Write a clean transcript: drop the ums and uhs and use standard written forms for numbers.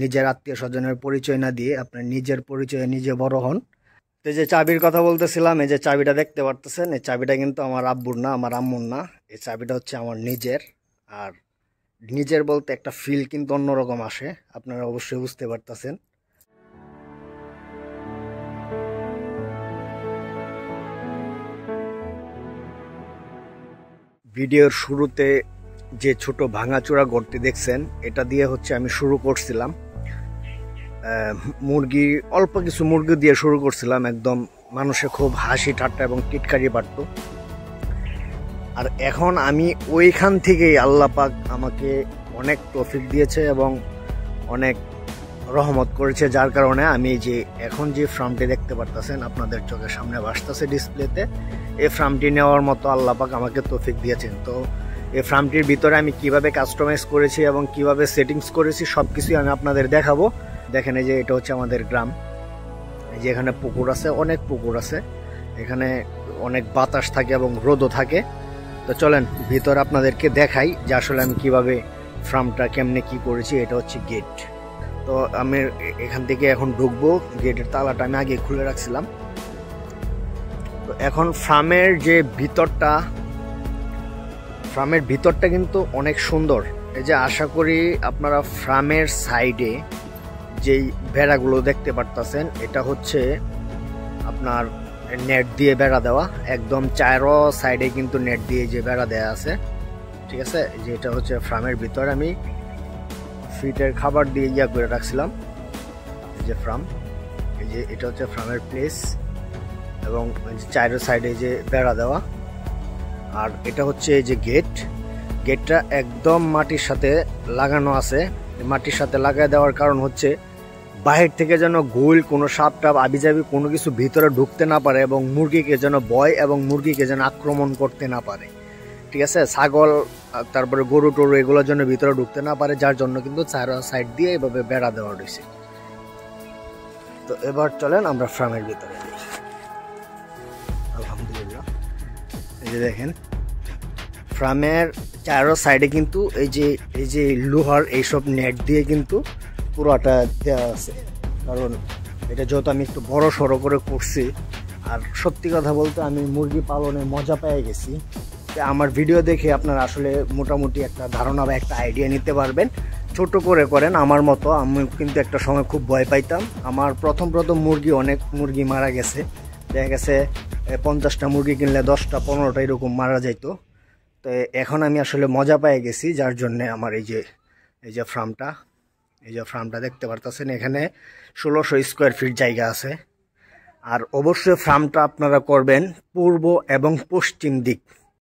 নিজের আত্মীয় স্বজনের পরিচয় না দিয়ে আপনার নিজের পরিচয়ে নিজে বড় হন। তো এই যে চাবির কথা বলতেছিলাম, এই যে চাবিটা দেখতে পারতেছেন, এই চাবিটা কিন্তু আমার আব্বুর না, আমার আম্মুর না। এই চাবিটা হচ্ছে আমার নিজের। আর নিজের বলতে একটা ফিল কিন্তু অন্যরকম আসে, আপনারা অবশ্যই বুঝতে পারতেছেন। ভিডিওর শুরুতে যে ছোট ভাঙাচোরা গর্তি দেখছেন, এটা দিয়ে হচ্ছে আমি শুরু করছিলাম। মুরগি, অল্প কিছু মুরগি দিয়ে শুরু করছিলাম। একদম মানুষে খুব হাসি ঠাট্টা এবং টিটকারি পারত। আর এখন আমি ওইখান থেকেই আল্লাহ পাক আমাকে অনেক তৌফিক দিয়েছে এবং অনেক রহমত করেছে, যার কারণে আমি যে এখন যে ফার্মটি দেখতে পারতেছেন আপনাদের চোখের সামনে ভাসতেছে ডিসপ্লেতে, এই ফার্মটি নেওয়ার মতো আল্লাহ পাক আমাকে তৌফিক দিয়েছেন। তো এই ফার্মটির ভিতরে আমি কিভাবে কাস্টমাইজ করেছি এবং কিভাবে সেটিংস করেছি সব কিছুই আমি আপনাদের দেখাবো। দেখেন এই যে এটা হচ্ছে আমাদের গ্রাম, এই যে এখানে পুকুর আছে, অনেক পুকুর আছে, এখানে অনেক বাতাস থাকে এবং রোদও থাকে। তো চলেন ভিতর আপনাদেরকে দেখাই যে আসলে আমি কিভাবে ফার্মটা কেমনে কি করেছি। এটা হচ্ছে গেট। তো আমি এখান থেকে এখন ঢুকবো, গেটের তালাটা আমি আগে খুলে রাখছিলাম। তো এখন ফার্মের যে ভিতরটা, ফার্মের ভিতরটা কিন্তু অনেক সুন্দর। এই যে আশা করি আপনারা ফার্মের সাইডে যেই বেড়াগুলো দেখতে পারতেছেন, এটা হচ্ছে আপনার নেট দিয়ে বেড়া দেওয়া, একদম চারো সাইডে কিন্তু নেট দিয়ে যে বেড়া দেওয়া আছে, ঠিক আছে। যে এটা হচ্ছে ফার্মের ভিতর, আমি ফিটের খাবার দিয়ে ইয়া করে রাখছিলাম। এই যে ফার্ম, এই যে এটা হচ্ছে ফার্মের প্লেস এবং চারো সাইডে যে বেড়া দেওয়া। আর এটা হচ্ছে এই যে গেট, গেটটা একদম মাটির সাথে লাগানো আছে। মাটির সাথে লাগাই দেওয়ার কারণ হচ্ছে বাহির থেকে যেন গোল কোনো সাপ টাপ আবিজাবি কোনো কিছু ভিতরে ঢুকতে না পারে এবং মুরগিকে যেন ভয় এবং মুরগিকে যেন আক্রমণ করতে না পারে, ঠিক আছে। ছাগল তারপরে গরু টরু এগুলোর জন্য ভিতরে ঢুকতে না পারে, যার জন্য কিন্তু চারো সাইড দিয়ে এভাবে বেড়া দেওয়া রয়েছে। তো এবার চলেন আমরা ফার্মের ভিতরে যাই। আলহামদুলিল্লাহ, এই যে দেখেন ফার্মের চারো সাইডে কিন্তু এই যে লোহার এইসব নেট দিয়ে কিন্তু পুরোটা দেওয়া আছে। কারণ এটা যেহেতু আমি একটু বড় সড়ো করে করছি, আর সত্যি কথা বলতে আমি মুরগি পালনে মজা পেয়ে গেছি। আমার ভিডিও দেখে আপনারা আসলে মোটামুটি একটা ধারণা বা একটা আইডিয়া নিতে পারবেন। ছোট করে করেন আমার মতো। আমি কিন্তু একটা সময় খুব ভয় পাইতাম। আমার প্রথম মুরগি, অনেক মুরগি মারা গেছে। দেখা গেছে 50টা মুরগি কিনলে 10টা 15টা এরকম মারা যাইতো। তো এখন আমি আসলে মজা পেয়ে গেছি, যার জন্যে আমার এই যে ফার্মটা দেখতে পারতেছেন, এখানে 1600 স্কোয়ার ফিট জায়গা আছে। আর অবশ্যই ফার্মটা আপনারা করবেন পূর্ব এবং পশ্চিম দিক।